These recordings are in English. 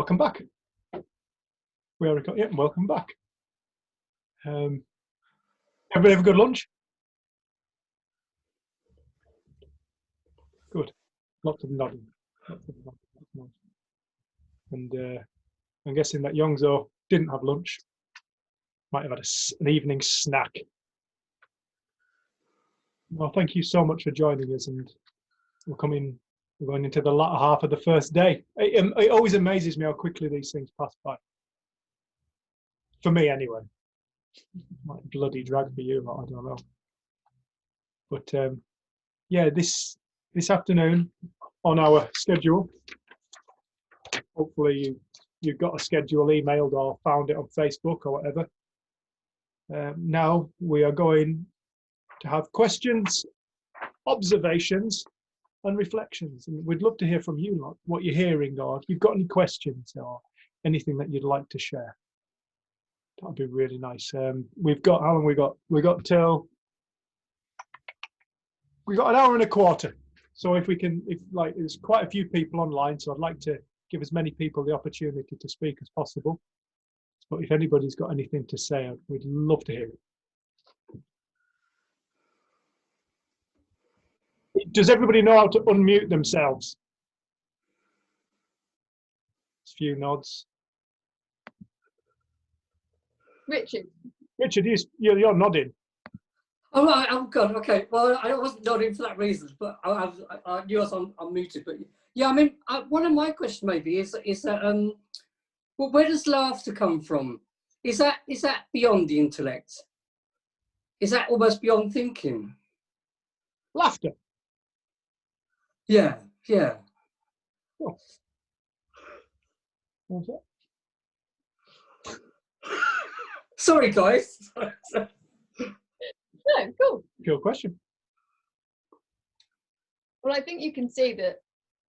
Welcome back. We are recording. Yeah, welcome back. Everybody have a good lunch? Good. Lots of nodding. And I'm guessing that Yongzo didn't have lunch. Might have had an evening snack. Well, thank you so much for joining us, and we're going into the latter half of the first day. It always amazes me how quickly these things pass by. For me, anyway. Might bloody drag for you, I don't know. But yeah, this afternoon on our schedule, hopefully you've got a schedule emailed or found it on Facebook or whatever. Now we are going to have questions, observations, and reflections. And we'd love to hear from you, what you're hearing, or if you've got any questions or anything that you'd like to share. That'd be really nice. We've got, how long we got? We got an hour and a quarter. So if there's quite a few people online, so I'd like to give as many people the opportunity to speak as possible. But if anybody's got anything to say, we'd love to hear it. Does everybody know how to unmute themselves? A few nods. Richard, you're nodding. Oh, right, oh God, okay. Well, I wasn't nodding for that reason, but I knew I was unmuted. But yeah, I mean, one of my questions maybe is that well, where does laughter come from? Is that beyond the intellect? Is that almost beyond thinking? Laughter. Yeah, yeah. Oh. What's that? Sorry, guys. no, cool. Good question. Well, I think you can see that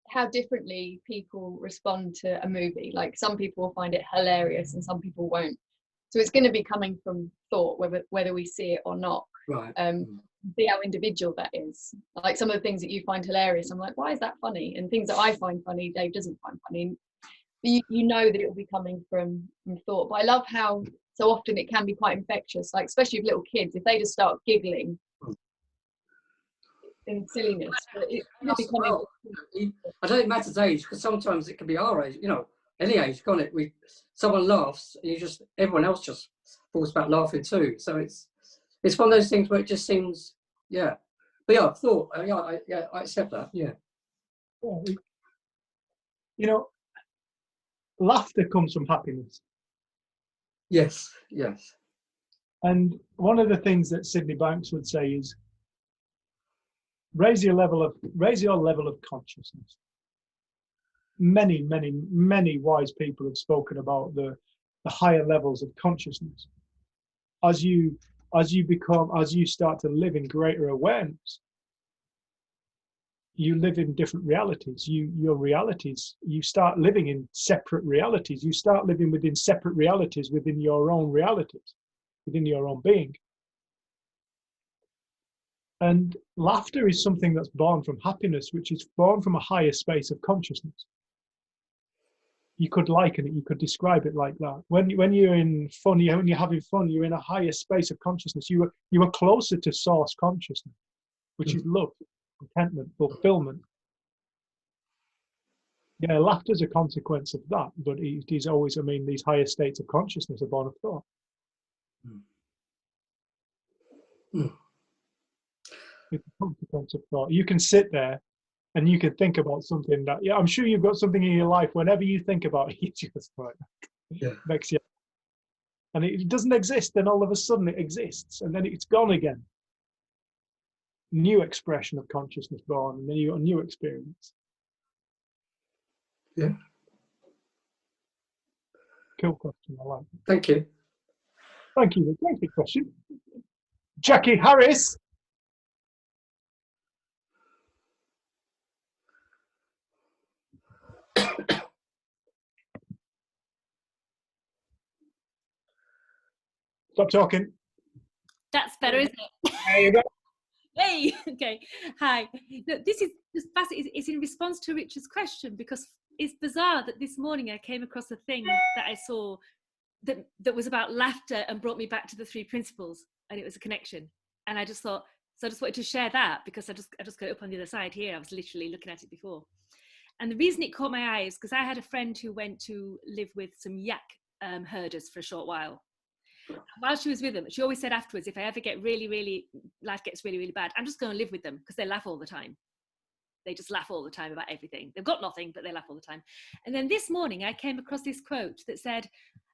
how differently people respond to a movie. Like some people will find it hilarious and some people won't. So it's going to be coming from thought, whether we see it or not. Right. See how individual that is. Like some of the things that you find hilarious, I'm like, why is that funny? And things that I find funny, Dave doesn't find funny. You know that it will be coming from thought. But I love how so often it can be quite infectious, like especially with little kids, if they just start giggling in silliness. But I don't matter age, because sometimes it can be our age, any age, can't it? Someone laughs, and everyone else just falls back laughing too. So it's one of those things where it just seems, yeah. But yeah, thought, I accept that, yeah. Laughter comes from happiness. Yes, yes. And one of the things that Sydney Banks would say is, raise your level of consciousness. Many, many, many wise people have spoken about the higher levels of consciousness. As you start to live in greater awareness, you live in different realities. Your realities, you start living in separate realities. You start living within separate realities within your own realities, within your own being. And laughter is something that's born from happiness, which is born from a higher space of consciousness. You could liken it, you could describe it like that. When you're in fun, when you're having fun, you're in a higher space of consciousness. You are closer to source consciousness, which is love, contentment, fulfillment. Yeah, laughter is a consequence of that, but it is always, these higher states of consciousness are born of thought. It's a consequence of thought. You can sit there and you can think about something that, I'm sure you've got something in your life, whenever you think about it, you just makes you, and it doesn't exist, then all of a sudden it exists, and then it's gone again. New expression of consciousness born, and then you got a new experience. Yeah. Cool question, I like it. Thank you. Thank you. Thank you, question. Jackie Harris. Stop talking. That's better, isn't it? There you go. Hey, okay. Hi. No, this is just fascinating. It's in response to Richard's question, because it's bizarre that this morning I came across a thing that I saw that was about laughter and brought me back to the 3 principles, and it was a connection. And I just thought, so I just wanted to share that because I just got it up on the other side here. I was literally looking at it before. And the reason it caught my eye is because I had a friend who went to live with some yak herders for a short while. And while she was with them, she always said afterwards, if I ever get life gets really, really bad, I'm just going to live with them because they laugh all the time. They just laugh all the time about everything. They've got nothing, but they laugh all the time. And then this morning, I came across this quote that said,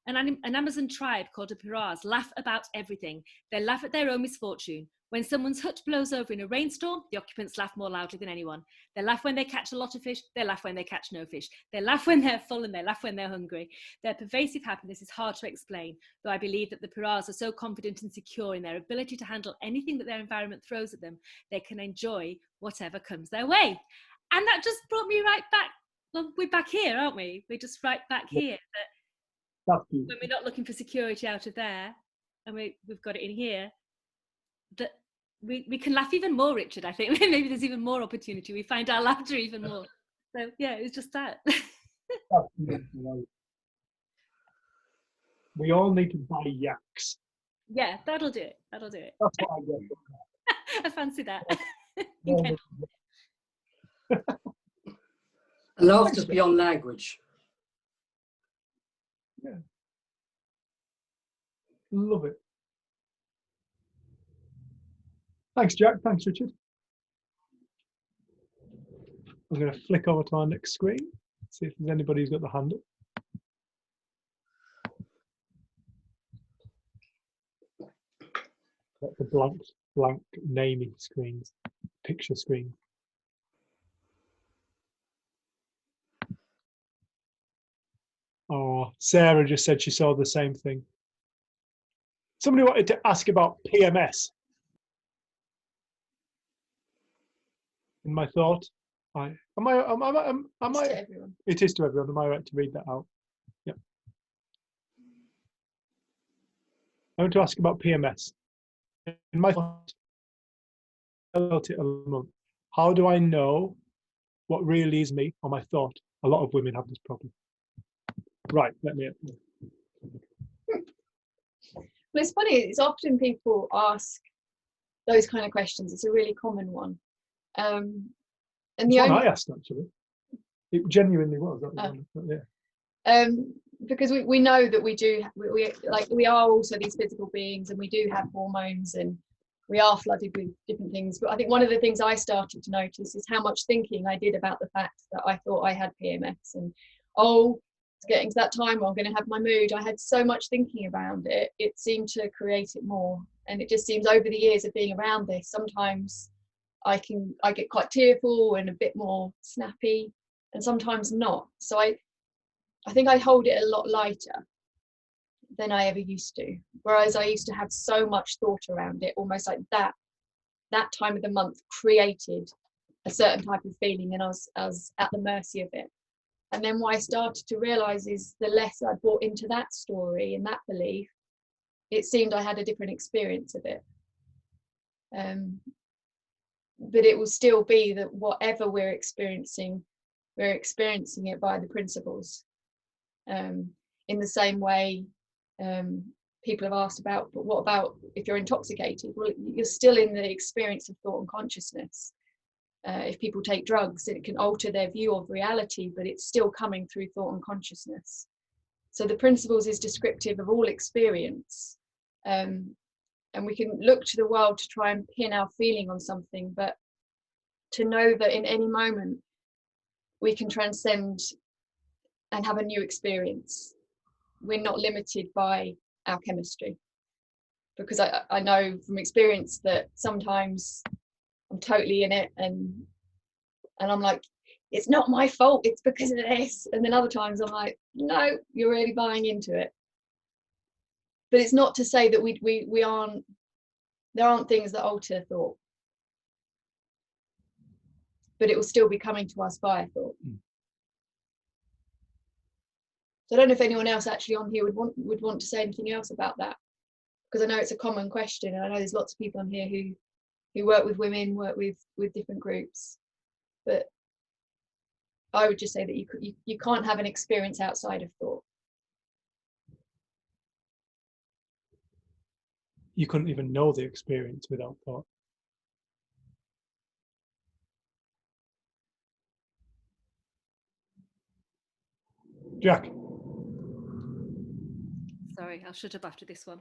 an Amazon tribe called the Piras laugh about everything. They laugh at their own misfortune. When someone's hut blows over in a rainstorm, the occupants laugh more loudly than anyone. They laugh when they catch a lot of fish. They laugh when they catch no fish. They laugh when they're full and they laugh when they're hungry. Their pervasive happiness is hard to explain, though I believe that the Piras are so confident and secure in their ability to handle anything that their environment throws at them, they can enjoy whatever comes their way. And that just brought me right back. Well, we're back here, aren't we? We're just right back here. That when we're not looking for security out of there, and we've got it in here, that we can laugh even more, Richard. I think maybe there's even more opportunity. We find our laughter even more. So yeah, it was just that. We all need to buy yaks. Yeah, that'll do it. That'll do it. That's what I get. I fancy that. Yeah. Laughter's beyond language. Yeah. Love it. Thanks, Jack. Thanks, Richard. I'm going to flick over to our next screen, see if there's anybody who's got the hand up. That's the blank naming screens, picture screen. Oh, Sarah just said she saw the same thing. Somebody wanted to ask about PMS. In my thought, am I? To everyone. It is to everyone. Am I right to read that out? Yep. I want to ask about PMS. In my thought, about it a month. How do I know what really is me or my thought? A lot of women have this problem. Right, let me. Well, it's funny, it's often people ask those kind of questions. It's a really common one. And the It's one only, I asked, actually. It genuinely was. That was one, yeah. because we know that we are also these physical beings, and we do have hormones, and we are flooded with different things. But I think one of the things I started to notice is how much thinking I did about the fact that I thought I had PMS, and it's getting to that time where I'm going to have my mood. I had so much thinking around it, it seemed to create it more. And it just seems over the years of being around this, sometimes I get quite tearful and a bit more snappy, and sometimes not. So I think I hold it a lot lighter than I ever used to. Whereas I used to have so much thought around it, almost like that time of the month created a certain type of feeling, and I was at the mercy of it. And then what I started to realise is the less I bought into that story and that belief, it seemed I had a different experience of it. But it will still be that whatever we're experiencing it by the principles. In the same way, people have asked about, but what about if you're intoxicated? Well, you're still in the experience of thought and consciousness. If people take drugs, it can alter their view of reality, but it's still coming through thought and consciousness. So the principles is descriptive of all experience. And we can look to the world to try and pin our feeling on something, but to know that in any moment we can transcend and have a new experience. We're not limited by our chemistry, because I know from experience that sometimes I'm totally in it and I'm like, it's not my fault, it's because of this. And then other times I'm like, no, you're really buying into it. But it's not to say that we aren't, there aren't things that alter thought, but it will still be coming to us via thought. So I don't know if anyone else actually on here would want to say anything else about that, because I know it's a common question, and I know there's lots of people on here who work with women, work with different groups. But I would just say that you can't have an experience outside of thought. You couldn't even know the experience without thought. Jack. Sorry, I'll shut up after this one.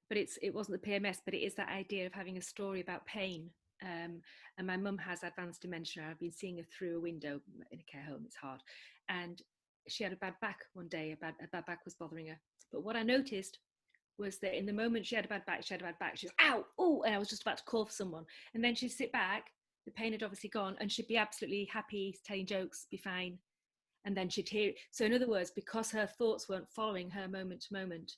But it wasn't the PMS, but it is that idea of having a story about pain. And my mum has advanced dementia. I've been seeing her through a window in a care home. It's hard. And she had a bad back one day. A bad back was bothering her. But what I noticed was that in the moment she had a bad back, she was, ow, oh, and I was just about to call for someone. And then she'd sit back, the pain had obviously gone, and she'd be absolutely happy, telling jokes, be fine. And then she'd hear it. So in other words, because her thoughts weren't following her moment to moment,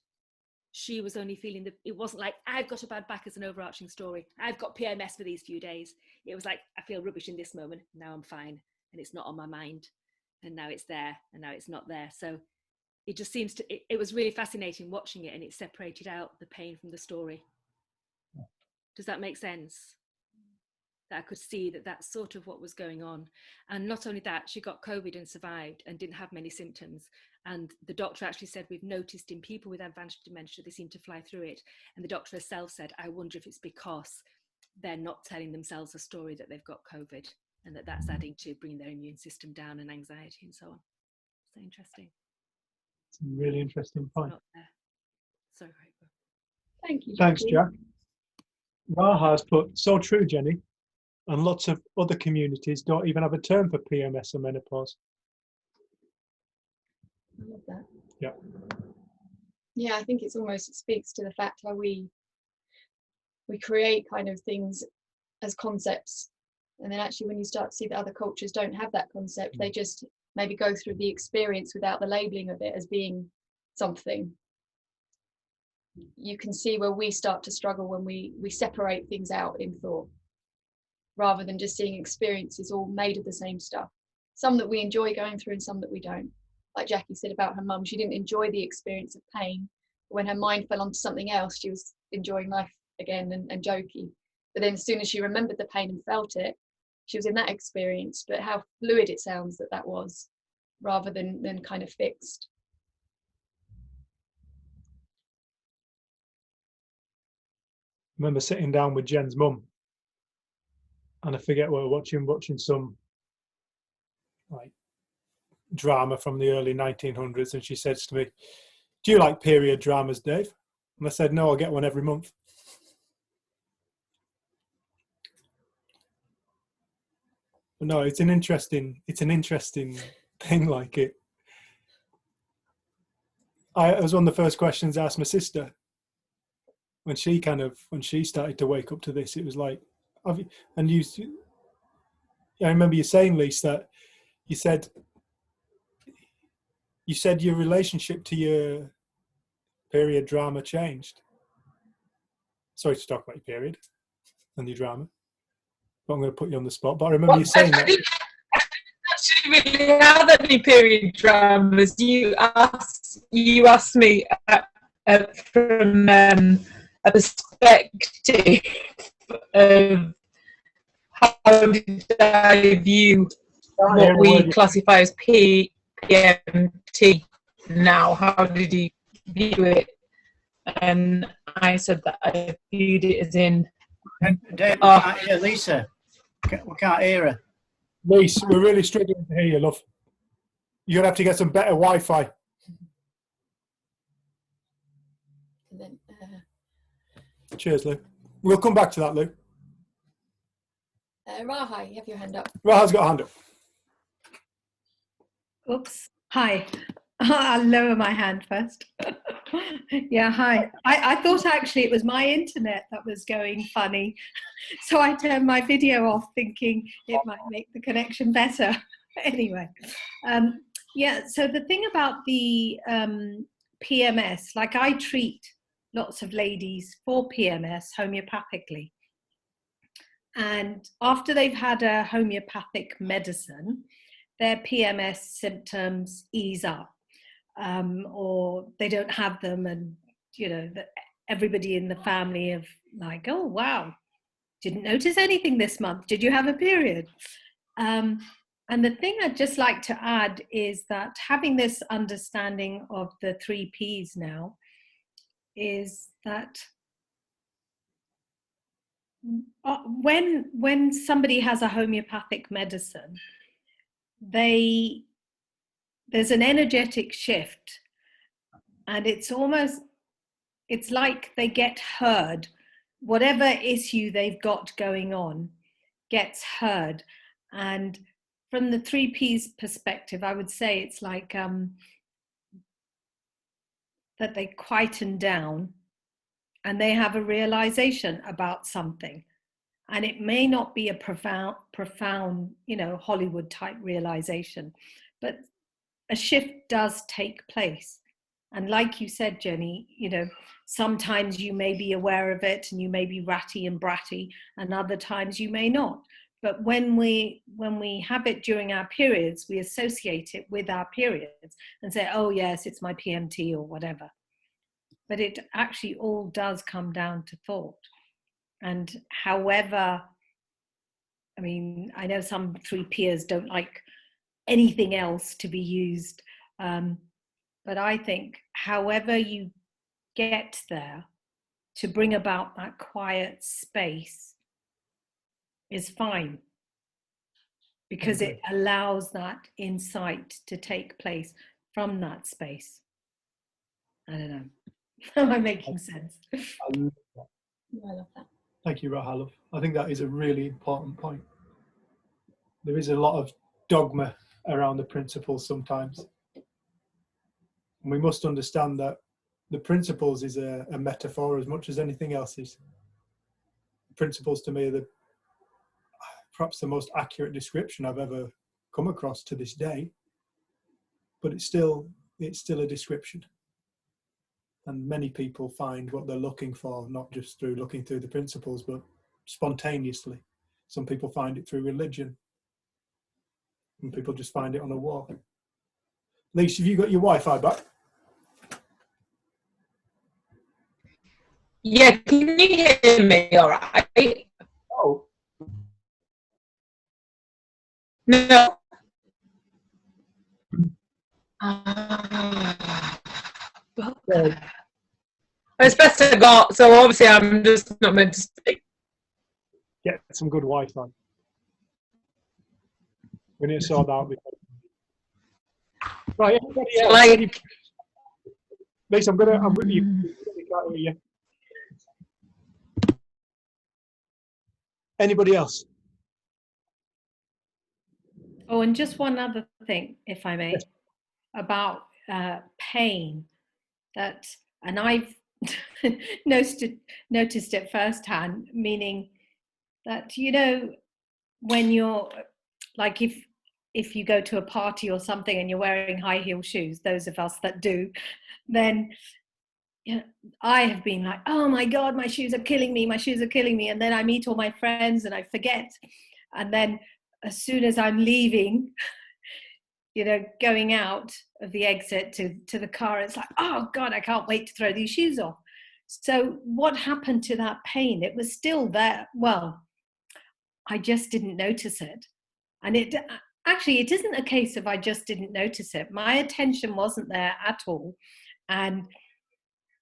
she was only feeling it wasn't like, I've got a bad back as an overarching story. I've got PMS for these few days. It was like, I feel rubbish in this moment. Now I'm fine. And it's not on my mind. And now it's there. And now it's not there. So it just seems it was really fascinating watching it, and it separated out the pain from the story. Does that make sense? That I could see that that's sort of what was going on. And not only that, she got COVID and survived and didn't have many symptoms. And the doctor actually said, we've noticed in people with advanced dementia, they seem to fly through it. And the doctor herself said, I wonder if it's because they're not telling themselves a story that they've got COVID, and that's adding to bringing their immune system down and anxiety and so on. So interesting. It's a really interesting point. Sorry. Thank you. Thanks, Jack. Raha has put, so true, Jenny. And lots of other communities don't even have a term for PMS or menopause. I love that. Yeah. Yeah, I think it speaks to the fact how we create kind of things as concepts, and then actually when you start to see that other cultures don't have that concept, they just maybe go through the experience without the labeling of it as being something. You can see where we start to struggle when we separate things out in thought, rather than just seeing experiences all made of the same stuff. Some that we enjoy going through and some that we don't. Like Jackie said about her mum, she didn't enjoy the experience of pain. But when her mind fell onto something else, she was enjoying life again and jokey. But then as soon as she remembered the pain and felt it, she was in that experience. But how fluid it sounds that was, rather than kind of fixed. I remember sitting down with Jen's mum, and I forget what we're watching some like drama from the early 1900s, and she says to me, do you like period dramas, Dave? And I said, no, I get one every month. But no, it's an interesting thing. Like it was one of the first questions I asked my sister when she started to wake up to this. It was like, I remember you saying, Lise, that you said your relationship to your period drama changed. Sorry to talk about your period and your drama, but I'm going to put you on the spot. But I remember you saying that. I don't actually really have any period dramas. You asked me from a perspective of how did I view what we classify as PMT now? How did you view it? And I said that I viewed it as in. Dave, we can't hear Lisa. We can't hear her. Lise, we're really struggling to hear you, love. You're going to have to get some better Wi-Fi. And then, Cheers, Lou. We'll come back to that, Lou. Raha, you have your hand up. Raha's got a hand up. Oops. Hi. I'll lower my hand first. Yeah, hi. I thought actually it was my internet that was going funny. So I turned my video off thinking it might make the connection better. Anyway, yeah, so the thing about the PMS, like I treat lots of ladies for PMS homeopathically. And after they've had a homeopathic medicine, their PMS symptoms ease up, or they don't have them, and everybody in the family of like, oh wow, didn't notice anything this month. Did you have a period? And the thing I'd just like to add is that having this understanding of the 3 Ps now is that when somebody has a homeopathic medicine, there's an energetic shift, and it's like they get heard. Whatever issue they've got going on gets heard. And from the 3 Ps perspective, I would say it's like that they quieten down and they have a realization about something. And it may not be a profound, Hollywood type realization, but a shift does take place. And like you said, Jenny, sometimes you may be aware of it and you may be ratty and bratty, and other times you may not. But when we have it during our periods, we associate it with our periods and say, oh yes, it's my PMT or whatever. But it actually all does come down to thought. And however, I mean, I know some 3 Pers don't like anything else to be used, but I think however you get there to bring about that quiet space is fine, because it allows that insight to take place from that space. I don't know. Am I making sense? I love that. I love that. Thank you, Rahalov. I think that is a really important point. There is a lot of dogma around the principles sometimes. And we must understand that the principles is a metaphor as much as anything else is. Principles to me are perhaps the most accurate description I've ever come across to this day. But it's still a description. And many people find what they're looking for, not just through looking through the principles, but spontaneously. Some people find it through religion. And people just find it on a walk. Lisa, have you got your Wi-Fi back? Yeah, can you hear me all right? Oh. No. It's better got, so obviously I'm just not meant to speak. Get some good Wi-Fi. We need to sort that out. Right, everybody else. Like, Lisa, I'm with you. Can't hear you. Anybody else? Oh, and just one other thing, if I may, Yes. about pain. And I've noticed it firsthand, meaning that, when you're like, if you go to a party or something and you're wearing high heel shoes, those of us that do, then I have been like, oh my God, my shoes are killing me. And then I meet all my friends and I forget. And then as soon as I'm leaving, going out of the exit to the car, it's like, oh God, I can't wait to throw these shoes off. So what happened to that pain? It was still there. Well, I just didn't notice it. And it isn't a case of I just didn't notice it. My attention wasn't there at all. And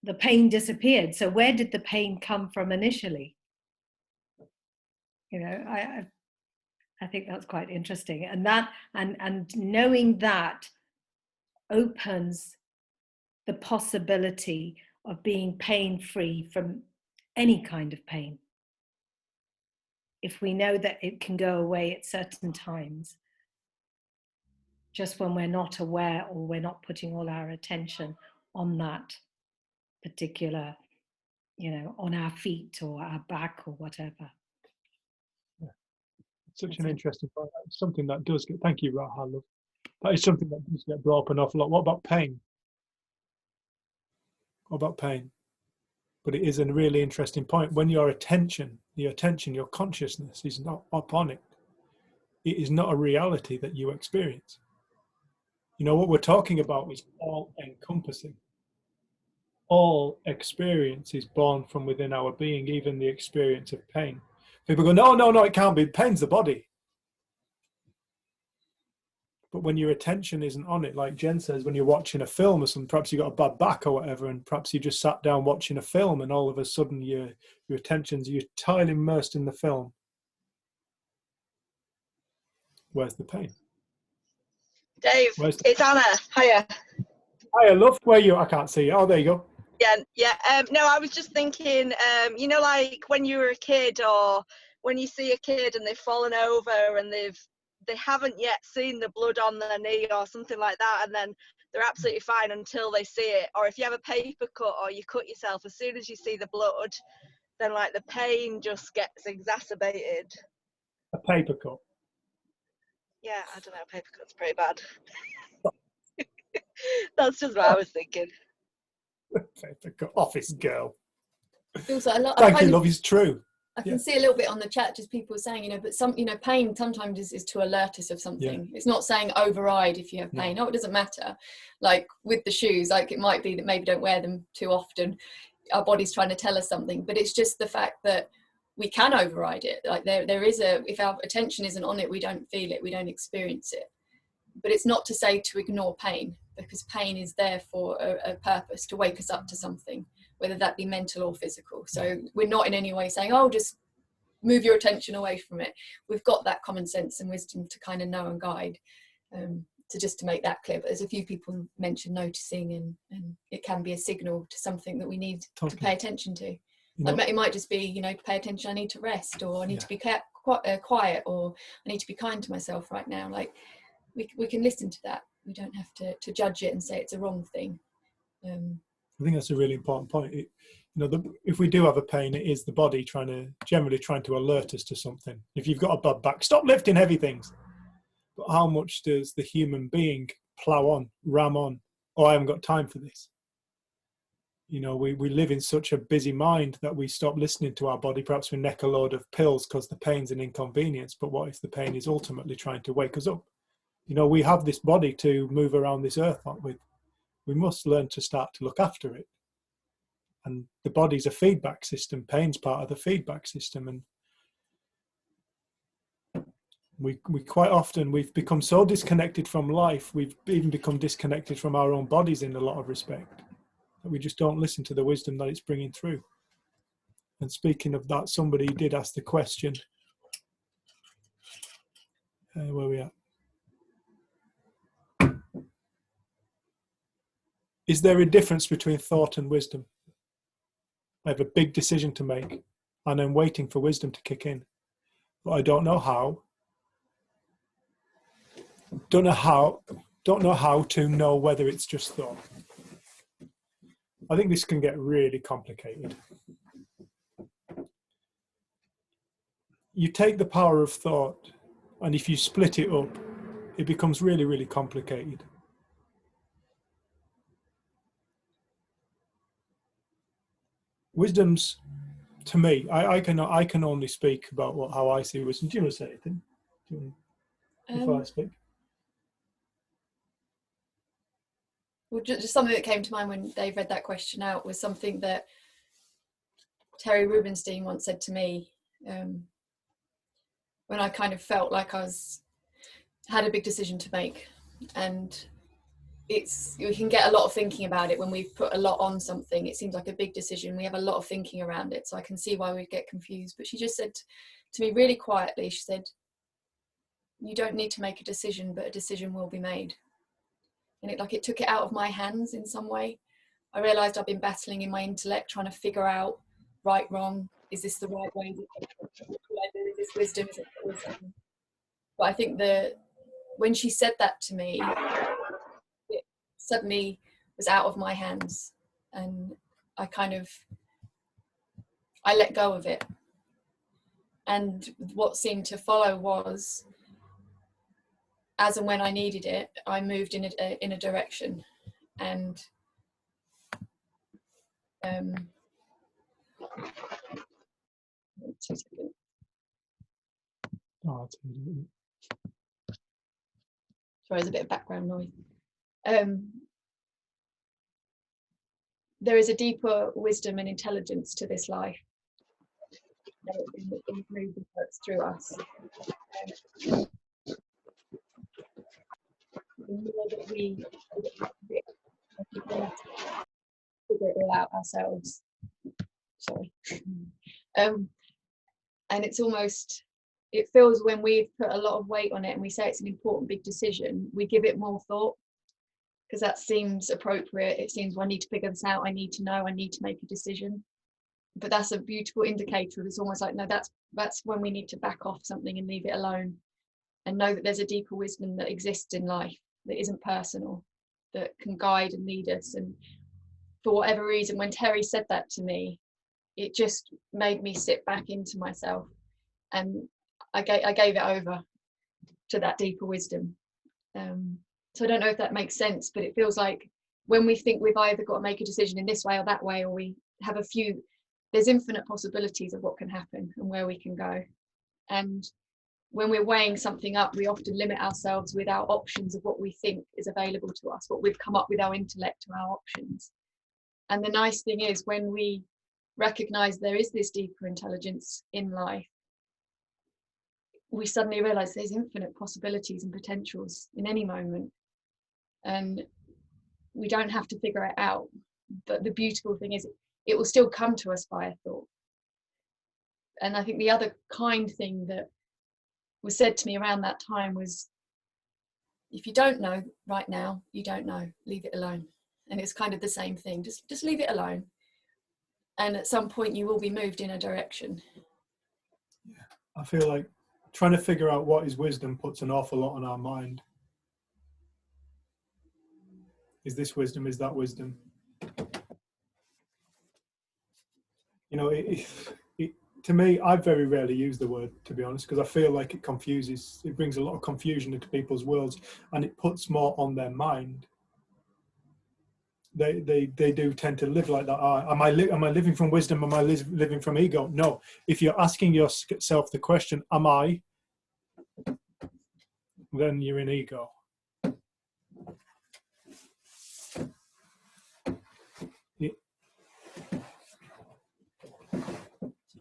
the pain disappeared. So where did the pain come from initially? I think that's quite interesting. And that and knowing that opens the possibility of being pain-free from any kind of pain. If we know that it can go away at certain times, just when we're not aware or we're not putting all our attention on that particular, on our feet or our back or whatever. Yeah. Such an interesting point. It's something that does get, thank you, Rahal. That is something that does get brought up an awful lot. What about pain? What about pain? But it is a really interesting point. When your attention, your consciousness is not upon it, it is not a reality that you experience. What we're talking about is all encompassing. All experience is born from within our being, even the experience of pain. People go, no, it can't be. Pain's the body. But when your attention isn't on it, like Jen says, when you're watching a film or something, perhaps you got a bad back or whatever, and perhaps you just sat down watching a film, and all of a sudden your attention's, you're entirely immersed in the film. Where's the pain? Dave, Where's it's Anna. Hiya. Hi, love. Where you? I can't see you. Oh, there you go. Yeah. No, I was just thinking, you know, like when you were a kid, or when you see a kid and they've fallen over and they haven't yet seen the blood on their knee or something like that, and then they're absolutely fine until they see it. Or if you have a paper cut or you cut yourself, as soon as you see the blood, then like the pain just gets exacerbated. A paper cut. Yeah, I don't know, paper cut's pretty bad. That's just what I was thinking. Paper cut. Office girl. Also, a lot, Thank you, love. Is true. I can see a little bit on the chat, just people saying, you know, but some, you know, pain sometimes is to alert us of something. It's not saying override if you have pain. No, it doesn't matter. Like with the shoes, like it might be that maybe don't wear them too often. Our body's trying to tell us something, but it's just the fact that we can override it. Like there is if our attention isn't on it, we don't feel it, we don't experience it. But it's not to say to ignore pain, because pain is there for a purpose, to wake us up to something, whether that be mental or physical. So we're not in any way saying, oh, just move your attention away from it. We've got that common sense and wisdom to kind of know and guide, to make that clear. But there's a few people mentioned noticing, and it can be a signal to something that we need to pay attention to. Like it might just be, you know, pay attention, I need to rest, or I need to be quiet, or I need to be kind to myself right now. Like we can listen to that. We don't have to judge it and say it's a wrong thing. I think that's a really important point. If we do have a pain, it is the body generally trying to alert us to something. If you've got a bad back, stop lifting heavy things. But how much does the human being plow on, ram on? Oh, I haven't got time for this. You know, we live in such a busy mind that we stop listening to our body. Perhaps we neck a load of pills because the pain's an inconvenience. But what if the pain is ultimately trying to wake us up? You know, we have this body to move around this earth, aren't we? We must learn to start to look after it. And the body's a feedback system. Pain's part of the feedback system. And we quite often, we've become so disconnected from life, we've even become disconnected from our own bodies in a lot of respect, that we just don't listen to the wisdom that it's bringing through. And speaking of that, somebody did ask the question, where are we at? Is there a difference between thought and wisdom? I have a big decision to make, and I'm waiting for wisdom to kick in, but I don't know how. Don't know how to know whether it's just thought. I think this can get really complicated. You take the power of thought, and if you split it up, it becomes really, really complicated. Wisdom's, to me, I can only speak about how I see wisdom. Do you want to say anything? Before I speak? Well, just something that came to mind when Dave read that question out was something that Terry Rubenstein once said to me, when I kind of felt like had a big decision to make. And we can get a lot of thinking about it when we've put a lot on something. It seems like a big decision. We have a lot of thinking around it. So I can see why we'd get confused. But she just said to me really quietly, she said, you don't need to make a decision, but a decision will be made. And it took it out of my hands in some way. I realised I've been battling in my intellect, trying to figure out right, wrong. Is this the right way? Is this wisdom? Is it wisdom? But I think when she said that to me, it suddenly was out of my hands, and I let go of it. And what seemed to follow was, as and when I needed it, I moved in a direction. And sorry, there's a bit of background noise. There is a deeper wisdom and intelligence to this life. It moves and works through us. we figure it all out ourselves. Sorry. And it's almost, it feels when we've put a lot of weight on it and we say it's an important big decision, we give it more thought, because that seems appropriate. It seems, well, I need to figure this out, I need to know, I need to make a decision. But that's a beautiful indicator. It's almost like, no, that's when we need to back off something and leave it alone, and know that there's a deeper wisdom that exists in life that isn't personal, that can guide and lead us. And for whatever reason, when Terry said that to me, it just made me sit back into myself, and I gave it over to that deeper wisdom. So I don't know if that makes sense, but it feels like when we think we've either got to make a decision in this way or that way, or we have a few, there's infinite possibilities of what can happen and where we can go. And when we're weighing something up, we often limit ourselves with our options of what we think is available to us, what we've come up with our intellect to our options. And the nice thing is, when we recognize there is this deeper intelligence in life, we suddenly realize there's infinite possibilities and potentials in any moment, and we don't have to figure it out. But the beautiful thing is, it will still come to us via thought. And I think the other kind thing that was said to me around that time was, if you don't know right now, you don't know, leave it alone. And it's kind of the same thing, just leave it alone, and at some point you will be moved in a direction. Yeah, I feel like trying to figure out what is wisdom puts an awful lot on our mind. Is this wisdom? Is that wisdom? You know, to me, I very rarely use the word, to be honest, because I feel like it brings a lot of confusion into people's worlds, and it puts more on their mind. They do tend to live like that. Am I living from wisdom? Am I living from ego? No. If you're asking yourself the question, am I? Then you're in ego.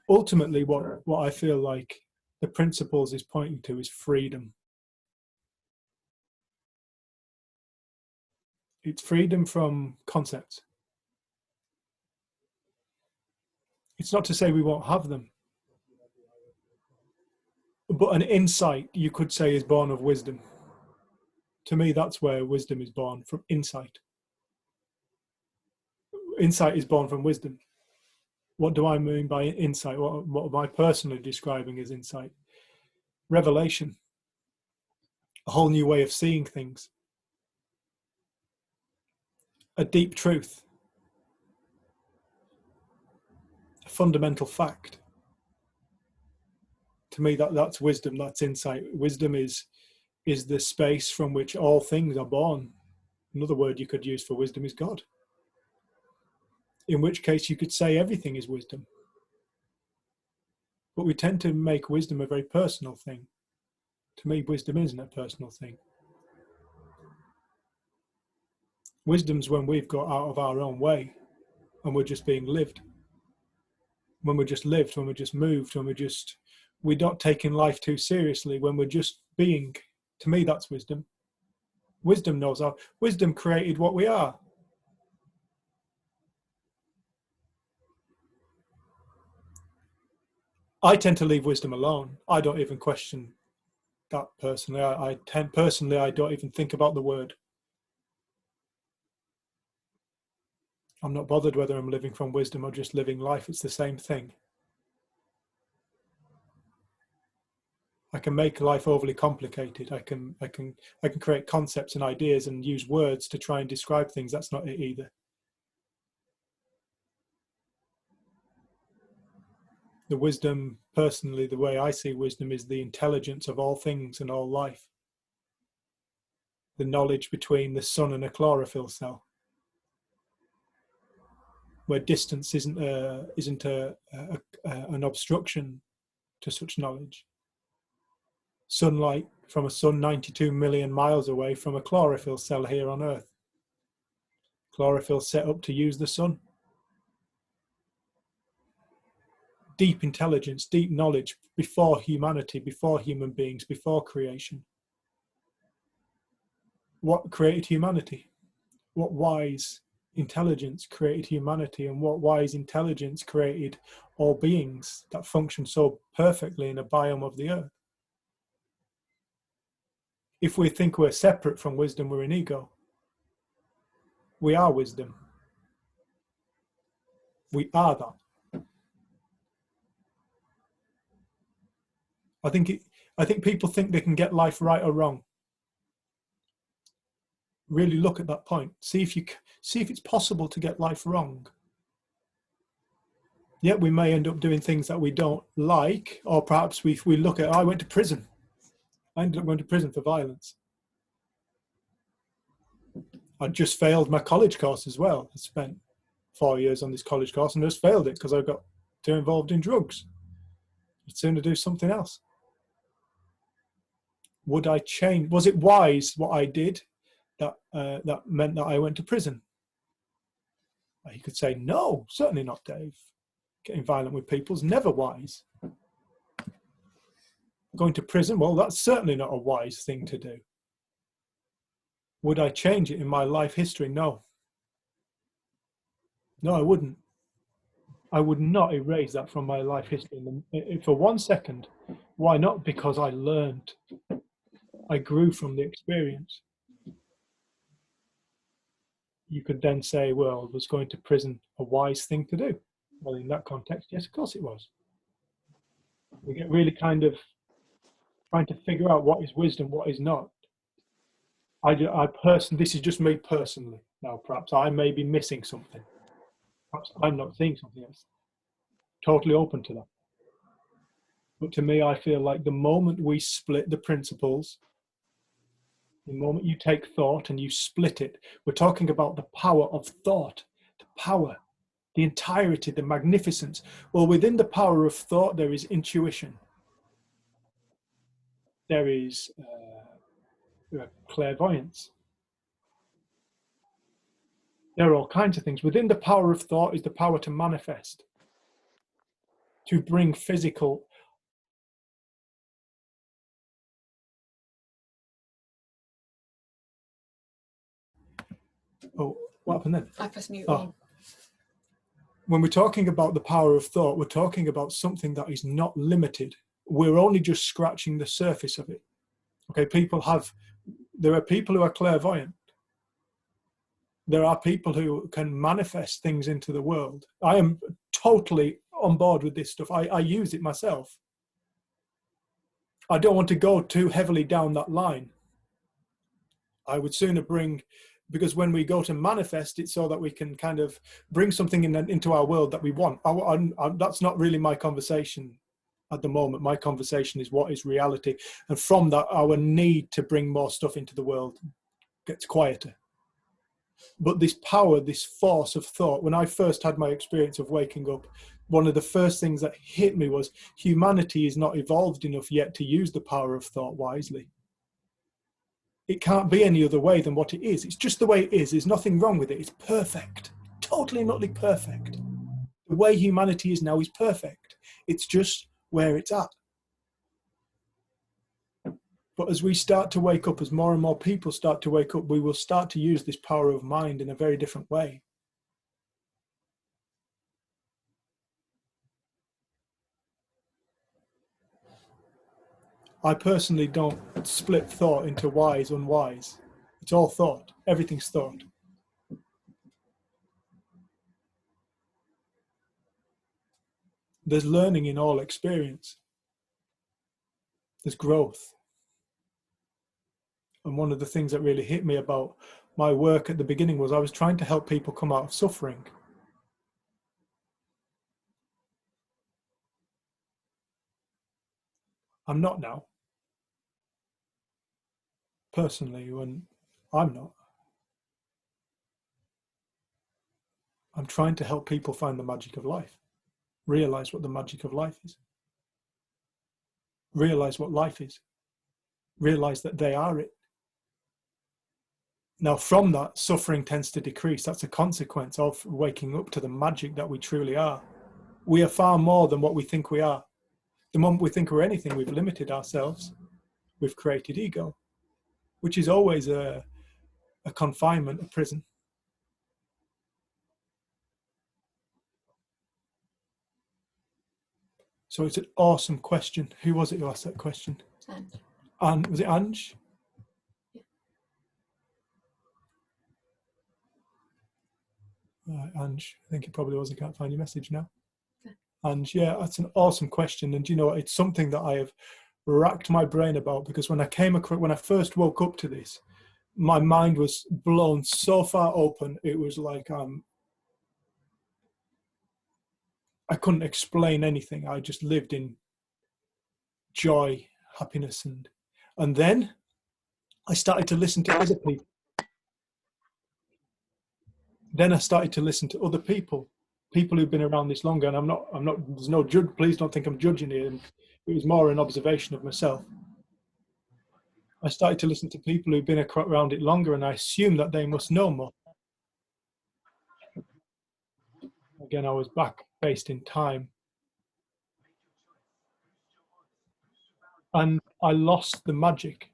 Ultimately, what I feel like the principles is pointing to is freedom. It's freedom from concepts. It's not to say we won't have them, but an insight, you could say, is born of wisdom. To me, that's where wisdom is born, from insight. Insight is born from wisdom. What do I mean by insight? What am I personally describing as insight? Revelation. A whole new way of seeing things. A deep truth. A fundamental fact. To me, that's wisdom, that's insight. Wisdom is the space from which all things are born. Another word you could use for wisdom is God. In which case you could say everything is wisdom. But we tend to make wisdom a very personal thing. To me, wisdom isn't a personal thing. Wisdom's when we've got out of our own way and we're just being lived. When we're just lived, when we're just moved, when we're not taking life too seriously, when we're just being. To me, that's wisdom. Wisdom knows wisdom created what we are. I tend to leave wisdom alone. I don't even question that personally. I don't even think about the word. I'm not bothered whether I'm living from wisdom or just living life. It's the same thing. I can make life overly complicated. I can create concepts and ideas and use words to try and describe things. That's not it either. The wisdom, personally, the way I see wisdom is the intelligence of all things and all life. The knowledge between the sun and a chlorophyll cell, where distance isn't an obstruction to such knowledge. Sunlight from a sun 92 million miles away from a chlorophyll cell here on Earth. Chlorophyll set up to use the sun. Deep intelligence, deep knowledge before humanity, before human beings, before creation. what created humanity? What wise intelligence created humanity, and what wise intelligence created all beings that function so perfectly in a biome of the earth? If we think we're separate from wisdom, we're in ego. We are wisdom. We are that. I think people think they can get life right or wrong. Really look at that point. See if it's possible to get life wrong. Yet we may end up doing things that we don't like, or perhaps we look at, I went to prison. I ended up going to prison for violence. I just failed my college course as well. I spent 4 years on this college course and just failed it because I got too involved in drugs. I'd sooner do something else. Would I change? Was it wise what I did that meant that I went to prison? You could say, no, certainly not, Dave. Getting violent with people is never wise. Going to prison, well, that's certainly not a wise thing to do. Would I change it in my life history? No. No, I wouldn't. I would not erase that from my life history for 1 second. Why not? Because I learned. I grew from the experience. You could then say, well, was going to prison a wise thing to do? Well, in that context, yes, of course it was. We get really kind of trying to figure out what is wisdom, what is not. This is just me personally. Now, perhaps I may be missing something. Perhaps I'm not seeing something else. Totally open to that. But to me, I feel like the moment we split the principles, the moment you take thought and you split it, we're talking about the power of thought, the power, the entirety, the magnificence. Well, within the power of thought, there is intuition. There is clairvoyance. There are all kinds of things. Within the power of thought is the power to manifest, to bring physical. Oh, what happened then? I pressed mute. When we're talking about the power of thought, we're talking about something that is not limited. We're only just scratching the surface of it. Okay, there are people who are clairvoyant. There are people who can manifest things into the world. I am totally on board with this stuff. I use it myself. I don't want to go too heavily down that line. I would sooner because when we go to manifest, it's so that we can kind of bring something into our world that we want. That's not really my conversation at the moment. My conversation is what is reality. And from that, our need to bring more stuff into the world gets quieter. But this power, this force of thought, when I first had my experience of waking up, one of the first things that hit me was humanity is not evolved enough yet to use the power of thought wisely. It can't be any other way than what it is. It's just the way it is. There's nothing wrong with it. It's perfect. Totally and utterly perfect. The way humanity is now is perfect. It's just where it's at. But as we start to wake up, as more and more people start to wake up, we will start to use this power of mind in a very different way. I personally don't split thought into wise, unwise. It's all thought. Everything's thought. There's learning in all experience. There's growth. And one of the things that really hit me about my work at the beginning was I was trying to help people come out of suffering. I'm not now. Personally, when I'm not. I'm trying to help people find the magic of life. Realize what the magic of life is. Realize what life is. Realize that they are it. Now, from that, suffering tends to decrease. That's a consequence of waking up to the magic that we truly are. We are far more than what we think we are. The moment we think we're anything, we've limited ourselves. We've created ego, which is always a a confinement, a prison? So it's an awesome question. Who was it who asked that question? Ange. And was it Ange? Right, Ange, I think it probably was. I can't find your message now. Okay. Ange, yeah, that's an awesome question. And you know, it's something that I have racked my brain about, because when I first woke up to this, my mind was blown so far open. It was like I couldn't explain anything. I just lived in joy, happiness, and then I started to listen to other people. Then I started to listen to other people who've been around this longer. And I'm not, there's no judge, please don't think I'm judging here. And it was more an observation of myself. I started to listen to people who've been around it longer, and I assumed that they must know more. Again, I was back based in time. And I lost the magic.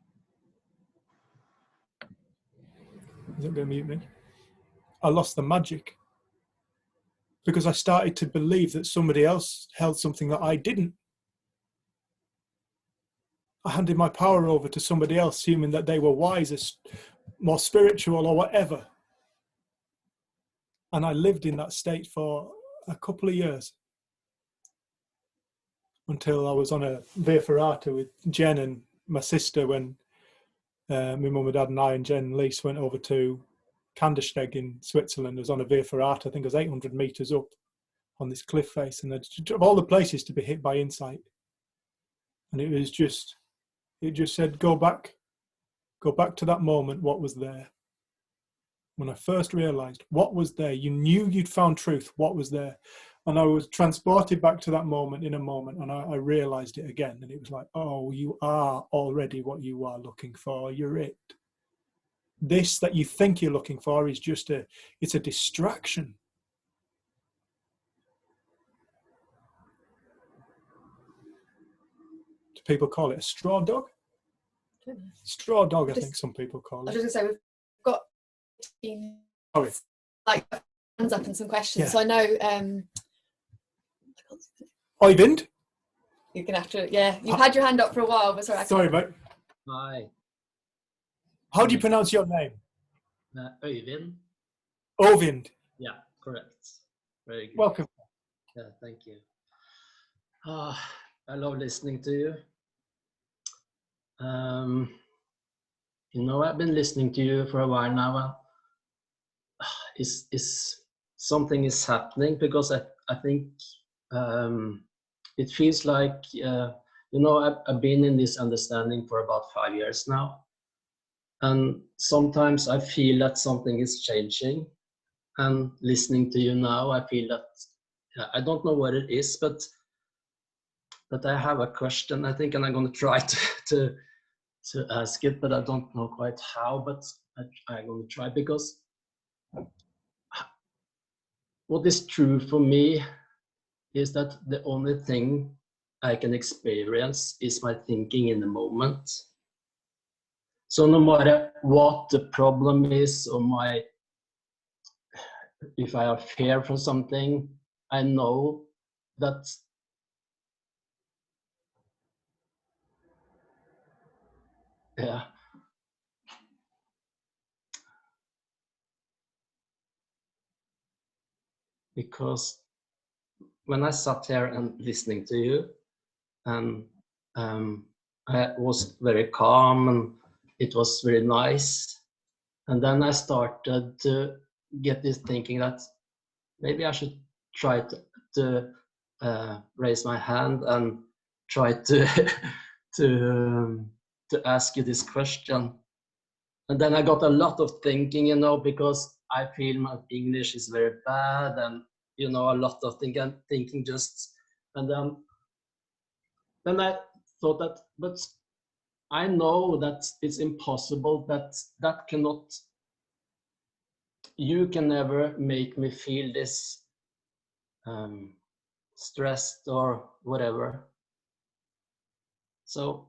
Is it going to mute me? I lost the magic because I started to believe that somebody else held something that I didn't. I handed my power over to somebody else, assuming that they were wiser, more spiritual, or whatever. And I lived in that state for a couple of years until I was on a Via Ferrata with Jen and my sister when my mum and dad and I and Jen and Lise went over to Kandersteg in Switzerland. I was on a Via Ferrata, I think it was 800 meters up on this cliff face, and of all the places to be hit by insight. And it was just, it just said, go back to that moment, what was there. When I first realized what was there, you knew you'd found truth, what was there. And I was transported back to that moment in a moment, and I realized it again. And it was like, oh, you are already what you are looking for. You're it. This that you think you're looking for is just it's a distraction. Do people call it a straw dog? Straw dog, I think some people call it. I was just going to say, we've got like hands up and some questions. Yeah. So I know Oyvind? you're going to have to, yeah, you've had your hand up for a while, but sorry. Sorry, mate. Hi, How do you pronounce your name? Øyvind. Oyvind. Yeah, correct. Very good. Welcome. Yeah, thank you. I love listening to you. You know, I've been listening to you for a while now. Something is happening, because I think it feels like, you know, I've been in this understanding for about 5 years now. And sometimes I feel that something is changing. And listening to you now, I feel that, I don't know what it is, but I have a question, I think, and I'm going to try to ask it, but I don't know quite how, but I'm going to try, because what is true for me is that the only thing I can experience is my thinking in the moment. So no matter what the problem is, or if I have fear for something, I know that because when I sat here and listening to you, and I was very calm, and it was very nice. And then I started to get this thinking that maybe I should try to raise my hand and try to ask you this question. And then I got a lot of thinking, you know, because I feel my English is very bad, and you know, a lot of thinking just, and then I thought that, but I know that it's impossible, that cannot, you can never make me feel this stressed or whatever. So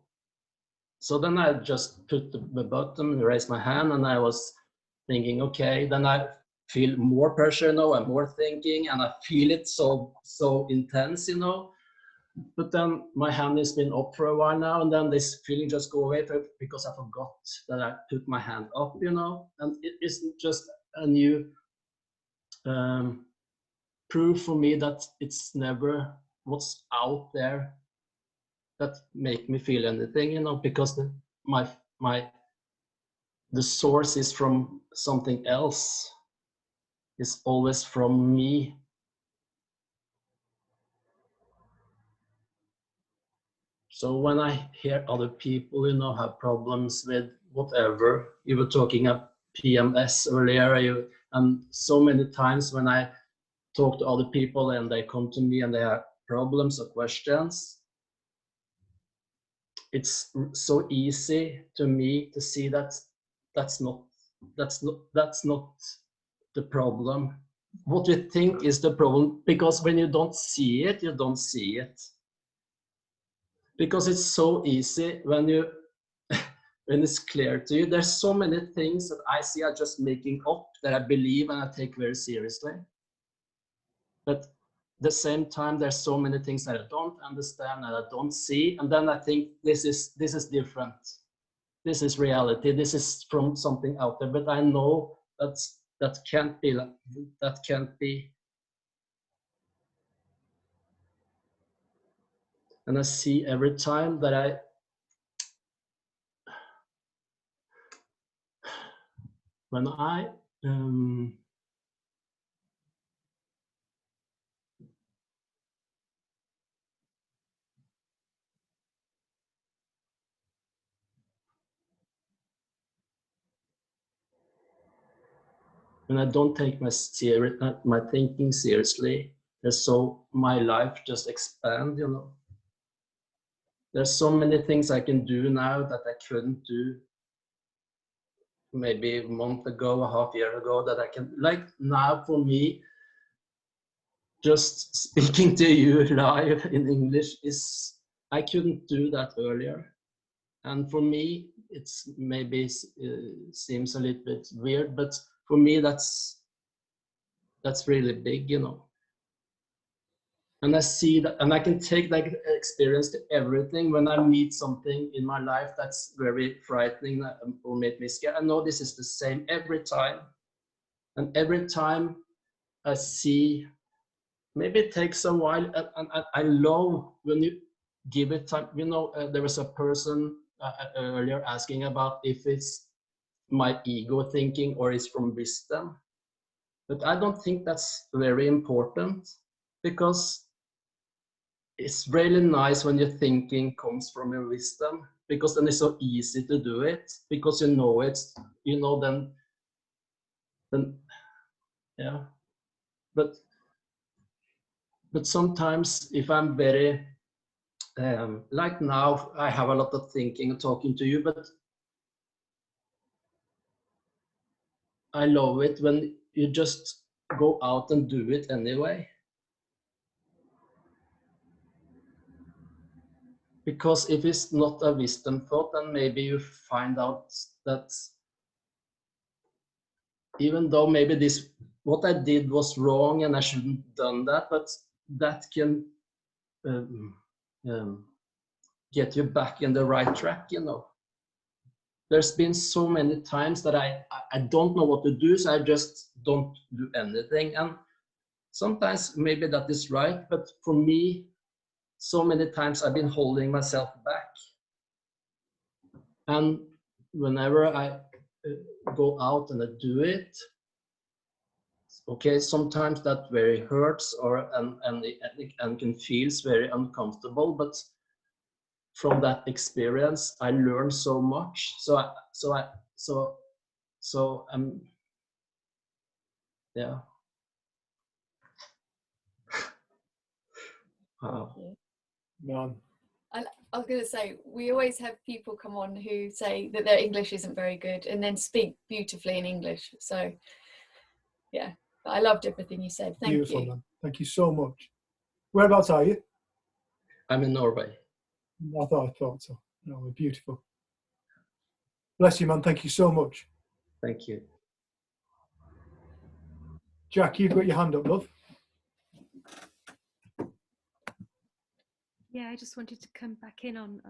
then I just put the button, raised my hand, and I was thinking, okay, then I feel more pressure, you know, and more thinking, and I feel it so intense, you know. But then my hand has been up for a while now, and then this feeling just go away because I forgot that I put my hand up, you know. And it isn't just a new proof for me that it's never what's out there that make me feel anything, you know, because the source is from something else. It's always from me. So when I hear other people, you know, have problems with whatever, you were talking about PMS earlier, and so many times when I talk to other people and they come to me and they have problems or questions, it's so easy to me to see that that's not the problem. What we think is the problem, because when you don't see it, you don't see it. Because it's so easy when you when it's clear to you. There's so many things that I see are just making up that I believe and I take very seriously. But at the same time, there's so many things that I don't understand and I don't see, and then I think this is different. This is reality. This is from something out there. But I know that can't be. That can't be. And I see every time that when I don't take my thinking seriously, so my life just expand, you know. There's so many things I can do now that I couldn't do maybe a month ago, a half year ago, that I can, like now for me, just speaking to you live in English is, I couldn't do that earlier. And for me, it's maybe seems a little bit weird, but for me, that's really big, you know. And I see that, and I can take that experience to everything. When I meet something in my life that's very frightening or make me scared, I know this is the same every time. And every time I see, maybe it takes a while, and I love when you give it time. You know, there was a person earlier asking about if it's my ego thinking or it's from wisdom. But I don't think that's very important, because it's really nice when your thinking comes from your wisdom, because then it's so easy to do it, because you know it's, you know, then yeah. But sometimes if I'm very like now, I have a lot of thinking and talking to you, but I love it when you just go out and do it anyway. Because if it's not a wisdom thought, then maybe you find out that even though maybe this, what I did was wrong and I shouldn't have done that, but that can get you back in the right track, you know. There's been so many times that I don't know what to do, so I just don't do anything. And sometimes maybe that is right, but for me, so many times I've been holding myself back. And whenever I go out and I do it, okay, sometimes that very hurts and can feels very uncomfortable, but from that experience I learned so much. So yeah. Wow. Man. I was going to say, we always have people come on who say that their English isn't very good and then speak beautifully in English. So, yeah, I loved everything you said. Thank Beautiful, you. man. Thank you so much. Whereabouts are you? I'm in Norway. I thought so. No, beautiful. Bless you, man. Thank you so much. Thank you. Jack, you've got your hand up, love. Yeah, I just wanted to come back in on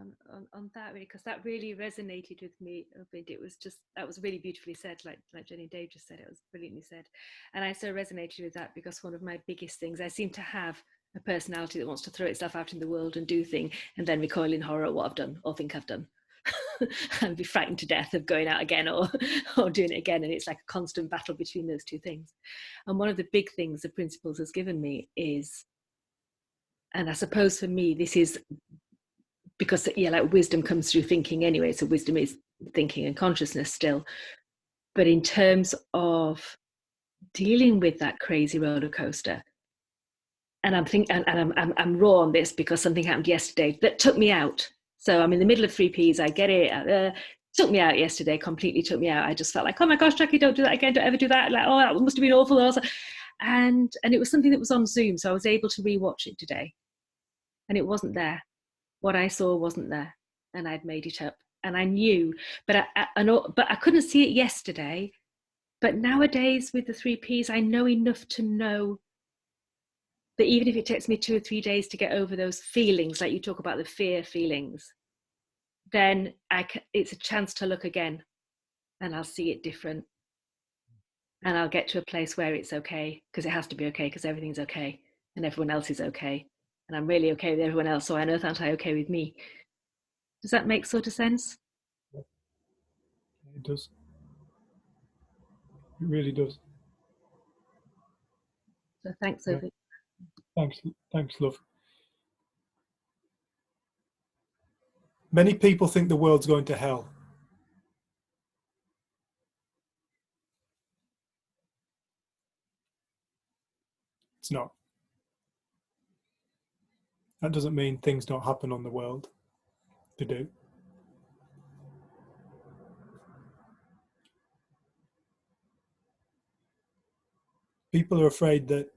that really, because that really resonated with me a bit. It was just, that was really beautifully said, like Jenny and Dave just said. It was brilliantly said, and I so resonated with that because one of my biggest things, I seem to have a personality that wants to throw itself out in the world and do things, and then recoil in horror at what I've done or think I've done, and be frightened to death of going out again or doing it again. And it's like a constant battle between those two things. And one of the big things the Principles has given me is, and I suppose for me, this is because, yeah, like wisdom comes through thinking anyway. So wisdom is thinking and consciousness still. But in terms of dealing with that crazy roller coaster, and I'm raw on this because something happened yesterday that took me out. So I'm in the middle of 3 Ps. I get it. Took me out yesterday. Completely took me out. I just felt like, oh my gosh, Jackie, don't do that again. Don't ever do that. Like, oh, that must have been awful. And it was something that was on Zoom, so I was able to rewatch it today, and it wasn't there. What I saw wasn't there, and I'd made it up, and I knew, but I couldn't see it yesterday. But nowadays with the 3 Ps, I know enough to know that even if it takes me 2 or 3 days to get over those feelings, like you talk about the fear feelings, then it's a chance to look again, and I'll see it different. And I'll get to a place where it's okay, because it has to be okay, because everything's okay and everyone else is okay. And I'm really okay with everyone else, so on earth aren't I okay with me? Does that make sort of sense? It does. It really does. So thanks, Sophie. Thanks, love. Many people think the world's going to hell. It's not. That doesn't mean things don't happen on the world. They do. People are afraid that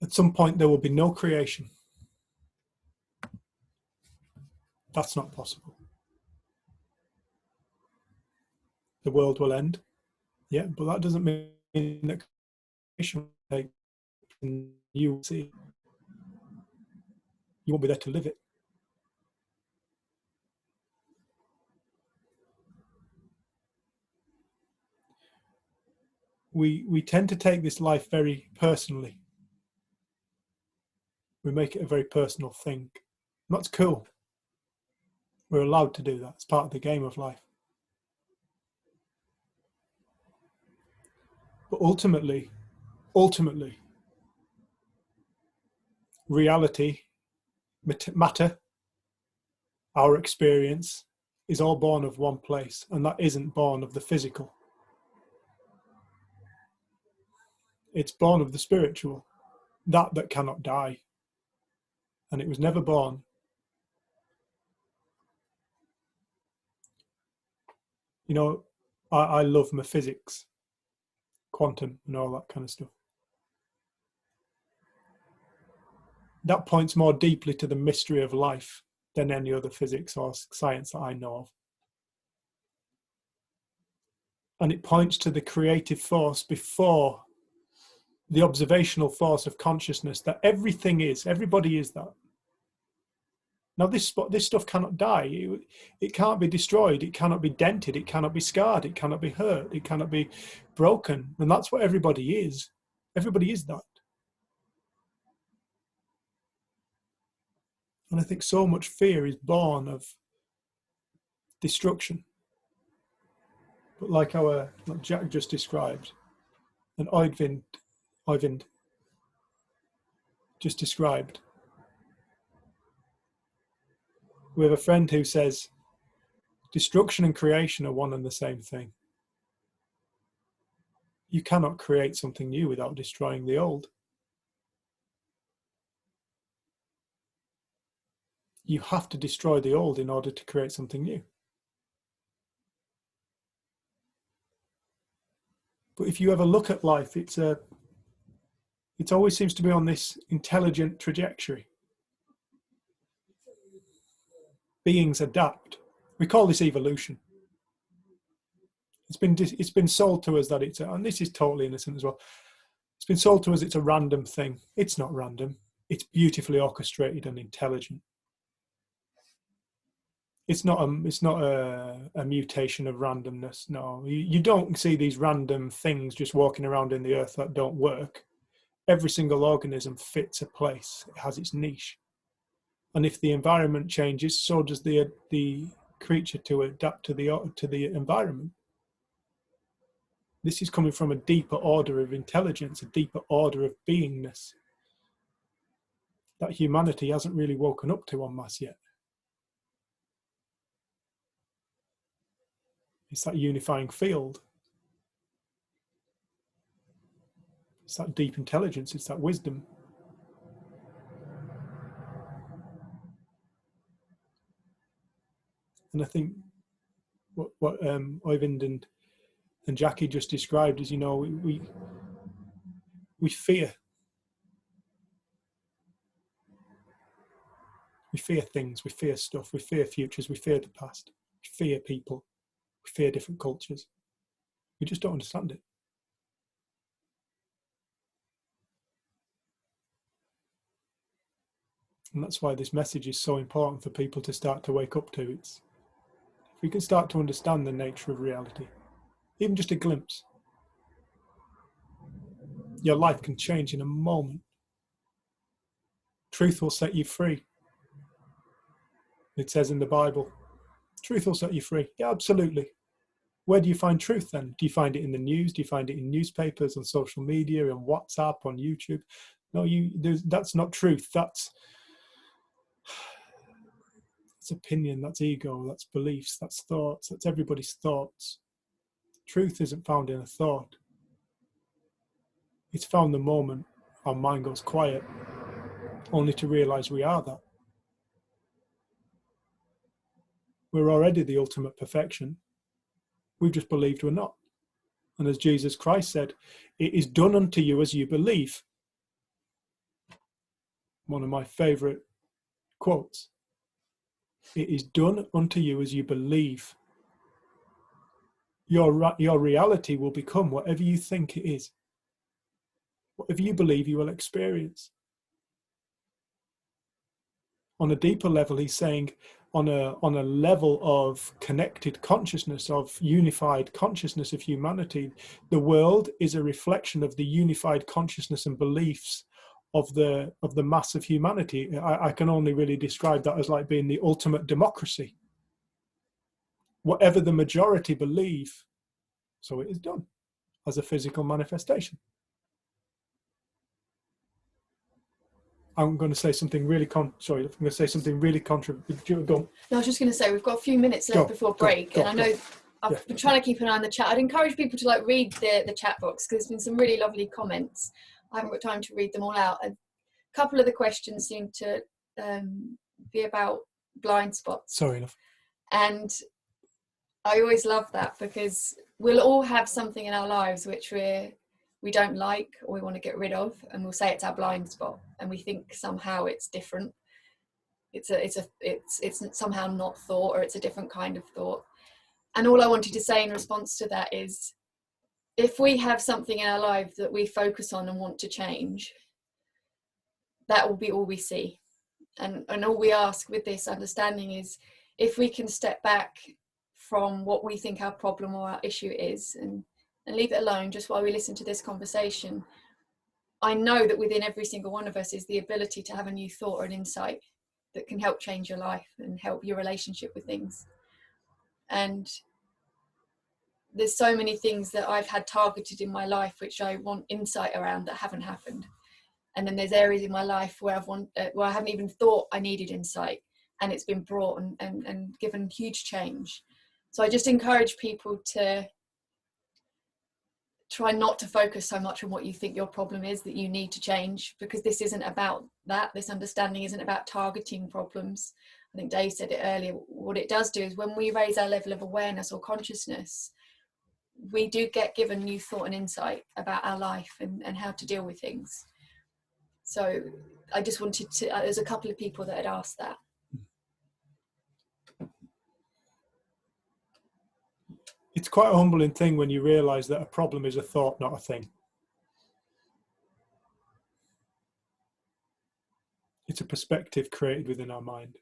at some point there will be no creation. That's not possible. The world will end. Yeah, but that doesn't mean that creation will take, and you will see. You won't be there to live it. We tend to take this life very personally. We make it a very personal thing. And that's cool. We're allowed to do that. It's part of the game of life. But ultimately, reality, matter, our experience is all born of one place, and that isn't born of the physical. It's born of the spiritual, that cannot die. And it was never born. You know, I love my physics, quantum and all that kind of stuff. That points more deeply to the mystery of life than any other physics or science that I know of. And it points to the creative force before the observational force of consciousness, that everything is, everybody is that. Now this stuff cannot die. It can't be destroyed. It cannot be dented. It cannot be scarred. It cannot be hurt. It cannot be broken. And that's what everybody is. Everybody is that. And I think so much fear is born of destruction. But like Jack just described, and Oyvind just described, we have a friend who says destruction and creation are one and the same thing. You cannot create something new without destroying the old. You have to destroy the old in order to create something new. But if you ever look at life, it always seems to be on this intelligent trajectory. Beings adapt. We call this evolution. It's been sold to us that it's and this is totally innocent as well. It's been sold to us it's a random thing. It's not random. It's beautifully orchestrated and intelligent. It's not a mutation of randomness. No, you don't see these random things just walking around in the earth that don't work. Every single organism fits a place. It has its niche. And if the environment changes, so does the creature to adapt to the environment. This is coming from a deeper order of intelligence, a deeper order of beingness that humanity hasn't really woken up to en masse yet. It's that unifying field. It's that deep intelligence, it's that wisdom. And I think what Oyvind and Jackie just described is, we fear. We fear things, we fear stuff, we fear futures, we fear the past, we fear people, we fear different cultures. We just don't understand it. And that's why this message is so important for people to start to wake up to. If we can start to understand the nature of reality, even just a glimpse, your life can change in a moment. Truth will set you free. It says in the Bible, truth will set you free. Yeah, absolutely. Where do you find truth then? Do you find it in the news? Do you find it in newspapers, on social media, on WhatsApp, on YouTube? No, that's not truth. That's opinion, that's ego, that's beliefs, that's thoughts, that's everybody's thoughts. Truth isn't found in a thought. It's found the moment our mind goes quiet, only to realize we are that. We're already the ultimate perfection. We've just believed we're not. And as Jesus Christ said, it is done unto you as you believe. One of my favorite quotes. It is done unto you as you believe. Your reality will become whatever you think it is. Whatever you believe, you will experience. On a deeper level, he's saying, on a level of connected consciousness, of unified consciousness of humanity, the world is a reflection of the unified consciousness and beliefs of the mass of humanity. I can only really describe that as like being the ultimate democracy. Whatever the majority believe, so it is done as a physical manifestation. I'm going to say something really controversial. No, I was just going to say we've got a few minutes left before break, and I know I've been trying to keep an eye on the chat. I'd encourage people to read the chat box because there's been some really lovely comments. I haven't got time to read them all out. A couple of the questions seem to be about blind spots. Sorry enough. And I always love that because we'll all have something in our lives which we don't like or we want to get rid of, and we'll say it's our blind spot, and we think somehow it's different. It's somehow not thought, or it's a different kind of thought. And all I wanted to say in response to that is, if we have something in our life that we focus on and want to change, that will be all we see. And all we ask with this understanding is, if we can step back from what we think our problem or our issue is and leave it alone just while we listen to this conversation, I know that within every single one of us is the ability to have a new thought or an insight that can help change your life and help your relationship with things. And there's so many things that I've had targeted in my life which I want insight around that haven't happened. And then there's areas in my life where I haven't even thought I needed insight, and it's been brought and given huge change. So I just encourage people to try not to focus so much on what you think your problem is that you need to change, because this isn't about that. This understanding isn't about targeting problems. I think Dave said it earlier. What it does do is when we raise our level of awareness or consciousness, we do get given new thought and insight about our life and how to deal with things. So I just wanted to, there's a couple of people that had asked that. it's quite a humbling thing when you realise that a problem is a thought, not a thing. It's a perspective created within our mind.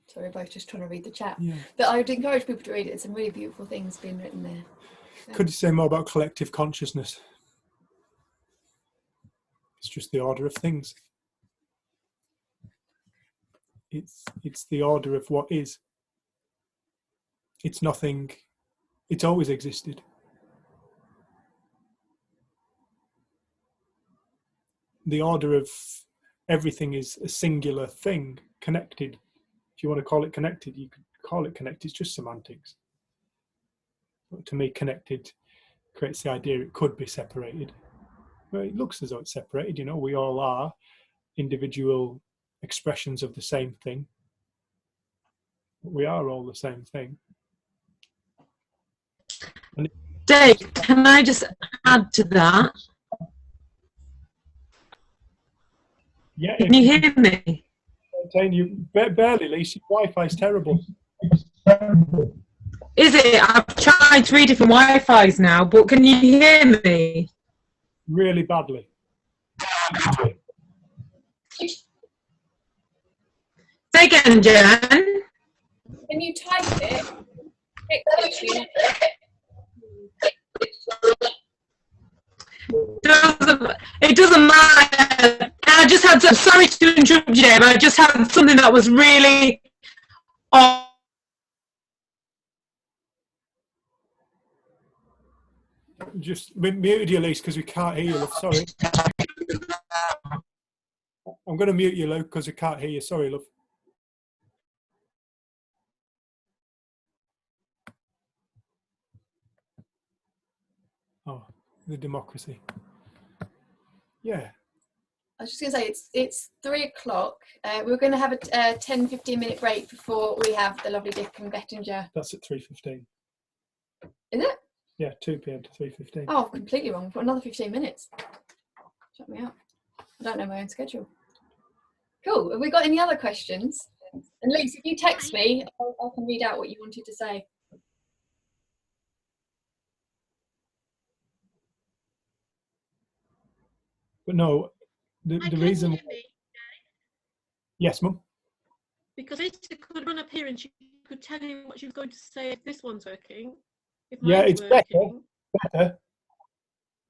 Sorry, both just trying to read the chat. Yeah. But I would encourage people to read it. It's some really beautiful things being written there. Could you say more about collective consciousness? It's just the order of things. It's the order of what is. It's nothing. It's always existed. The order of everything is a singular thing, connected. If you want to call it connected, you could call it connected. It's just semantics. But to me, connected creates the idea it could be separated. Well, it looks as though it's separated. You know, we all are individual expressions of the same thing. We are all the same thing. Dave, can I just add to that? Yeah. Can you hear me? You barely, Lisa. Your Wi-Fi is terrible. Is it? I've tried 3 different Wi-Fis now, but can you hear me? Really badly. Say again, Jen. Can you type it? It doesn't matter. I just had sorry to interrupt you, but I just had something that was really Just muted you, Lise, because we can't hear you, love. Sorry. I'm going to mute you, Luke, because we can't hear you. Sorry, love. Oh, the democracy. Yeah. I was just going to say, it's 3 o'clock. We're going to have a 10-15 minute break before we have the lovely Dick and Bettinger. That's at 3:15. Is it? Yeah, 2 p.m. to 3:15. Oh, completely wrong. For another 15 minutes. Shut me up. I don't know my own schedule. Cool. Have we got any other questions? And Lisa, if you text me, I can read out what you wanted to say. But no, the reason. Yes, Mum. Because Lisa could run up here and she could tell you what she was going to say if this one's working. If Yeah, mine's it's working. better.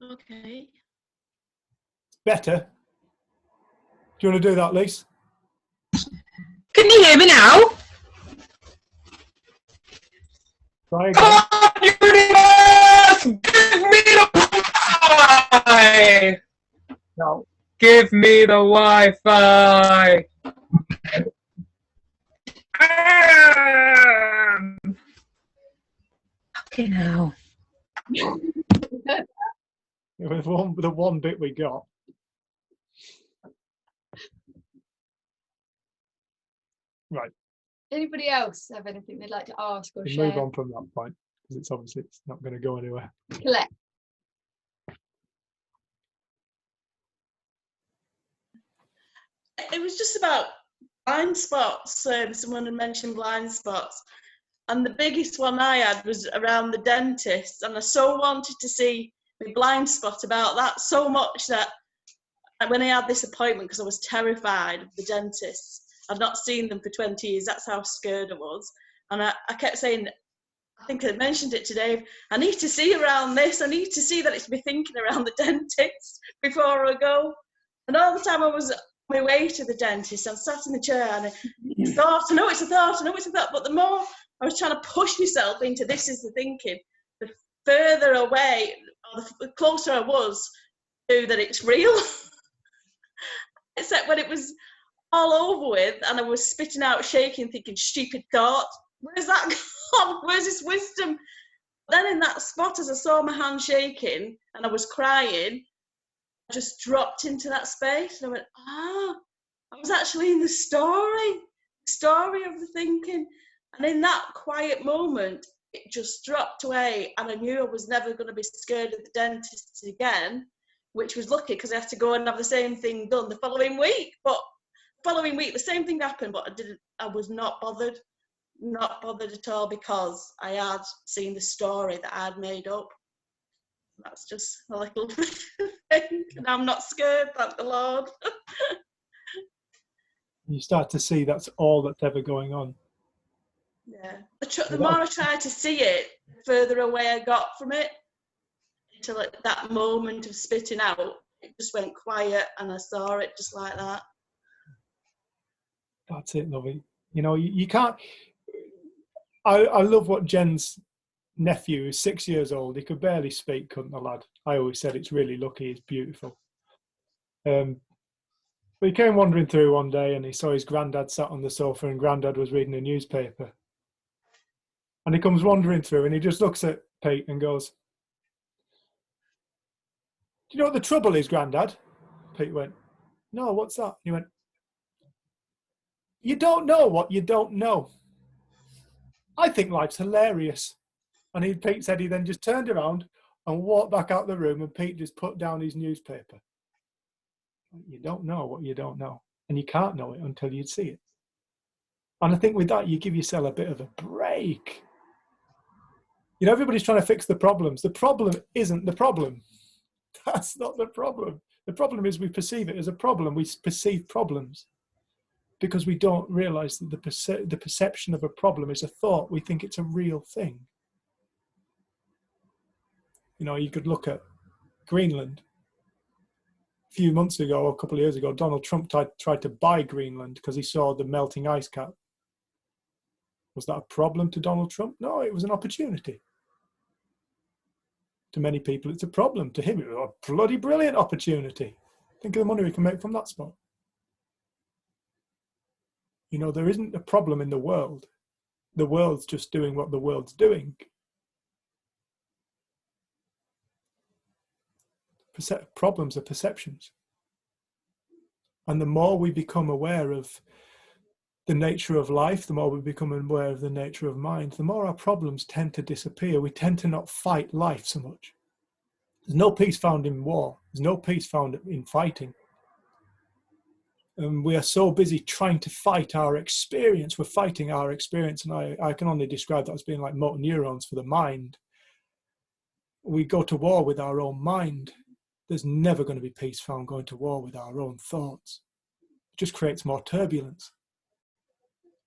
Okay. It's better. Do you want to do that, Lise? Can you hear me now? Try again. Come on, universe! Give me the Wi-Fi! No. Give me the Wi-Fi! Okay, now. With the one bit we got. Right. Anybody else have anything they'd like to ask or We share? move on from that point because it's obviously not going to go anywhere. Collect. It was just about blind spots. Someone had mentioned blind spots, and the biggest one I had was around the dentist, and I so wanted to see my blind spot about that so much that when I had this appointment, because I was terrified of the dentists, I'd not seen them for 20 years, that's how scared I was, and I kept saying, I think I mentioned it today, I need to see around this, I need to see that it's me thinking around the dentist before I go. And all the time I was on my way to the dentist, I sat in the chair and I thought, I know it's a thought, but the more I was trying to push myself into this is the thinking, the further away, or the closer I was knew that it's real. Except when it was all over with and I was spitting out, shaking, thinking stupid thought, where's that gone? Where's this wisdom? Then in that spot, as I saw my hand shaking and I was crying, I just dropped into that space and I went, I was actually in the story of the thinking. And in that quiet moment, it just dropped away and I knew I was never going to be scared of the dentist again, which was lucky because I had to go and have the same thing done the following week. But the following week, the same thing happened, but I was not bothered at all because I had seen the story that I'd made up. That's just a little thing, and I'm not scared, thank the Lord. You start to see that's all that's ever going on. Yeah. The more I tried to see it, the further away I got from it, until at that moment of spitting out, it just went quiet and I saw it just like that. That's it, lovey. You know, you can't... I love what Jen's nephew, who's 6 years old, he could barely speak, couldn't the lad? I always said it's really lucky, it's beautiful. But he came wandering through one day and he saw his granddad sat on the sofa and granddad was reading a newspaper. And he comes wandering through and he just looks at Pete and goes, "Do you know what the trouble is, granddad?" Pete went, "No, what's that?" He went, "You don't know what you don't know. I think life's hilarious." And Pete said he then just turned around and walked back out the room and Pete just put down his newspaper. You don't know what you don't know. And you can't know it until you see it. And I think with that, you give yourself a bit of a break. You know, everybody's trying to fix the problems. The problem isn't the problem. That's not the problem. The problem is we perceive it as a problem. We perceive problems because we don't realize that the perception of a problem is a thought. We think it's a real thing. You know, you could look at Greenland. A few months ago, or a couple of years ago, Donald Trump tried to buy Greenland because he saw the melting ice cap. Was that a problem to Donald Trump? No, it was an opportunity. To many people, it's a problem. To him, it was a bloody brilliant opportunity. Think of the money we can make from that spot. You know, there isn't a problem in the world. The world's just doing what the world's doing. Problems are perceptions. And the more we become aware of the nature of life, the more we become aware of the nature of mind, the more our problems tend to disappear. We tend to not fight life so much. There's no peace found in war. There's no peace found in fighting. And we are so busy trying to fight our experience. We're fighting our experience. And I can only describe that as being like motor neurons for the mind. We go to war with our own mind. There's never going to be peace found going to war with our own thoughts. It just creates more turbulence.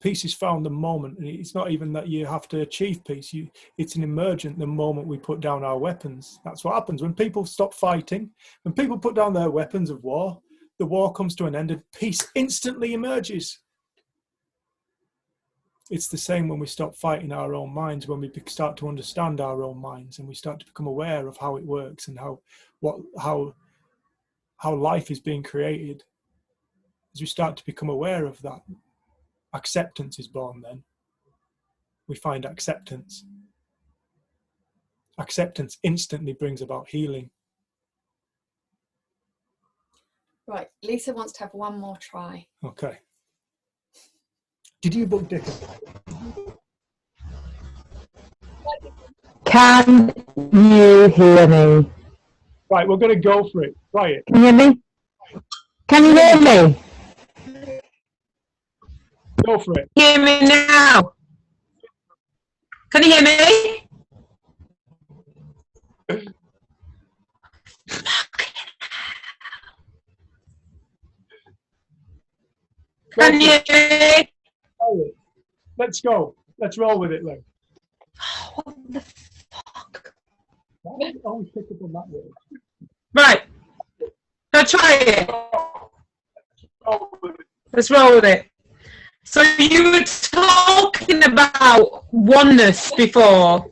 Peace is found the moment, and it's not even that you have to achieve peace. It's an emergent the moment we put down our weapons. That's what happens when people stop fighting. When people put down their weapons of war, the war comes to an end and peace instantly emerges. It's the same when we stop fighting our own minds, when we start to understand our own minds and we start to become aware of how it works and how life is being created. As we start to become aware of that, acceptance is born then. We find acceptance. Acceptance instantly brings about healing. Right, Lisa wants to have one more try. Okay. Did you book Dickens? Can you hear me? Right, we're going to go for it. Try it. Can you hear me? Can you hear me? Go for it. Hear me now? Can you hear me? Can you hear me? Let's go. Let's roll with it, then. What the fuck? Why do I always pick up on that word? Right. Let's try it. Let's roll with it. So you were talking about oneness before.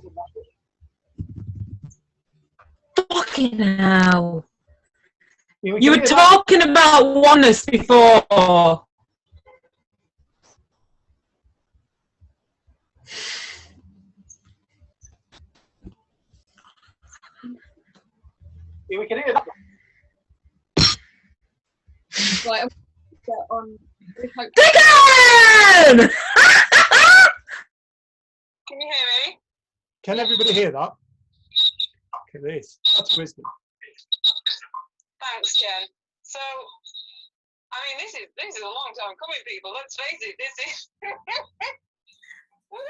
Fucking hell. You were talking about oneness before. We can hear that. Right, I'm gonna get on. We hope- Dickon! Can you hear me? Can everybody hear that? Look at this. That's wisdom. Thanks, Jen. So, I mean, this is a long time coming, people. Let's face it, this is. Woo.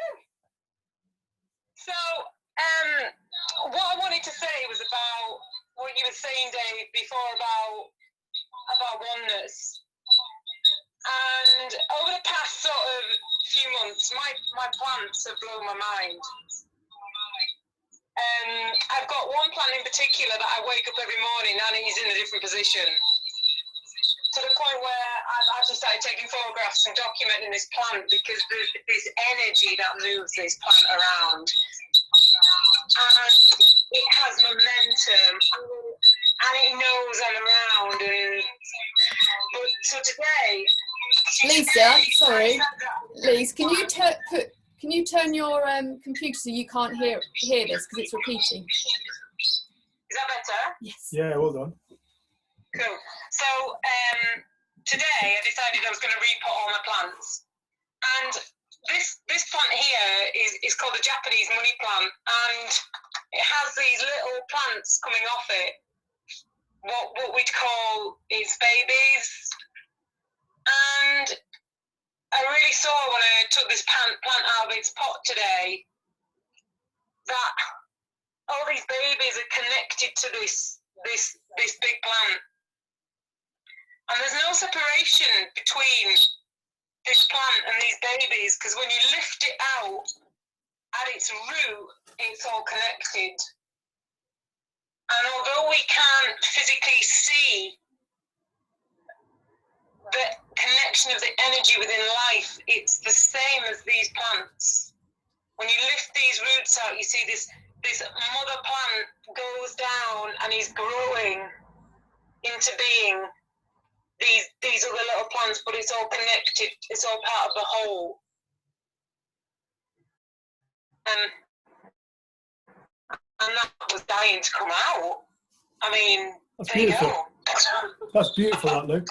So, what I wanted to say was about what you were saying, Dave, before about oneness. And over the past sort of few months, my plants have blown my mind. I've got one plant in particular that I wake up every morning and it is in a different position. To the point where I've actually started taking photographs and documenting this plant because there's this energy that moves this plant around. And it has momentum and it knows I'm around. But so today... Lisa, sorry. Lisa, can you turn your computer so you can't hear this because it's repeating? Is that better? Yes. Yeah, well done. Cool. So today I decided I was going to repot all my plants, and this plant here is called the Japanese money plant, and it has these little plants coming off it, what we'd call its babies. And I really saw when I took this plant out of its pot today that all these babies are connected to this big plant. And there's no separation between this plant and these babies, because when you lift it out at its root, it's all connected. And although we can't physically see the connection of the energy within life, it's the same as these plants. When you lift these roots out, you see this mother plant goes down and is growing into being these other little plants, but it's all connected, it's all part of the whole. And that was dying to come out. I mean, That's there beautiful. you go. That's beautiful, that, Luke.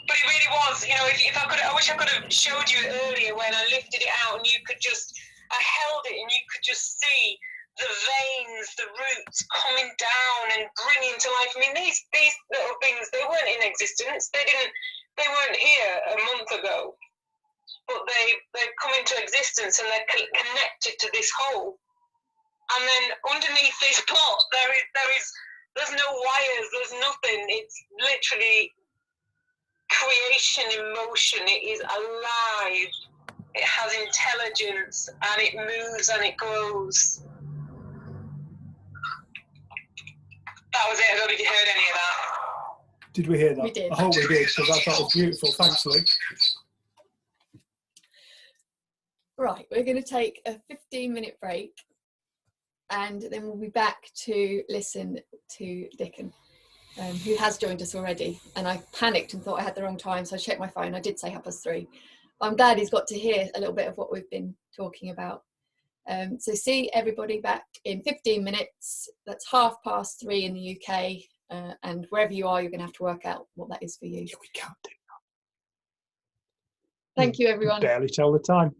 But it really was, you know, if I could, I wish I could have showed you it earlier when I lifted it out and you could just, I held it and you could just see the veins, the roots coming down and bringing to life. I mean, these little things, they weren't in existence. They weren't here a month ago, but they've come into existence and they're connected to this whole. And then underneath this pot, there's no wires, there's nothing. It's literally creation in motion. It is alive. It has intelligence and it moves and it grows. That was it. I don't know if you heard any of that. Did we hear that? We did. I hope we did, because I thought it was beautiful. Thanks, Luke. Right, we're going to take a 15-minute break and then we'll be back to listen to Dickon, who has joined us already. And I panicked and thought I had the wrong time, so I checked my phone. I did say 3:30. I'm glad he's got to hear a little bit of what we've been talking about. So see everybody back in 15 minutes. That's 3:30 in the UK. And wherever you are, you're going to have to work out what that is for you. Yeah, we can't do Thank you, everyone. Barely tell the time.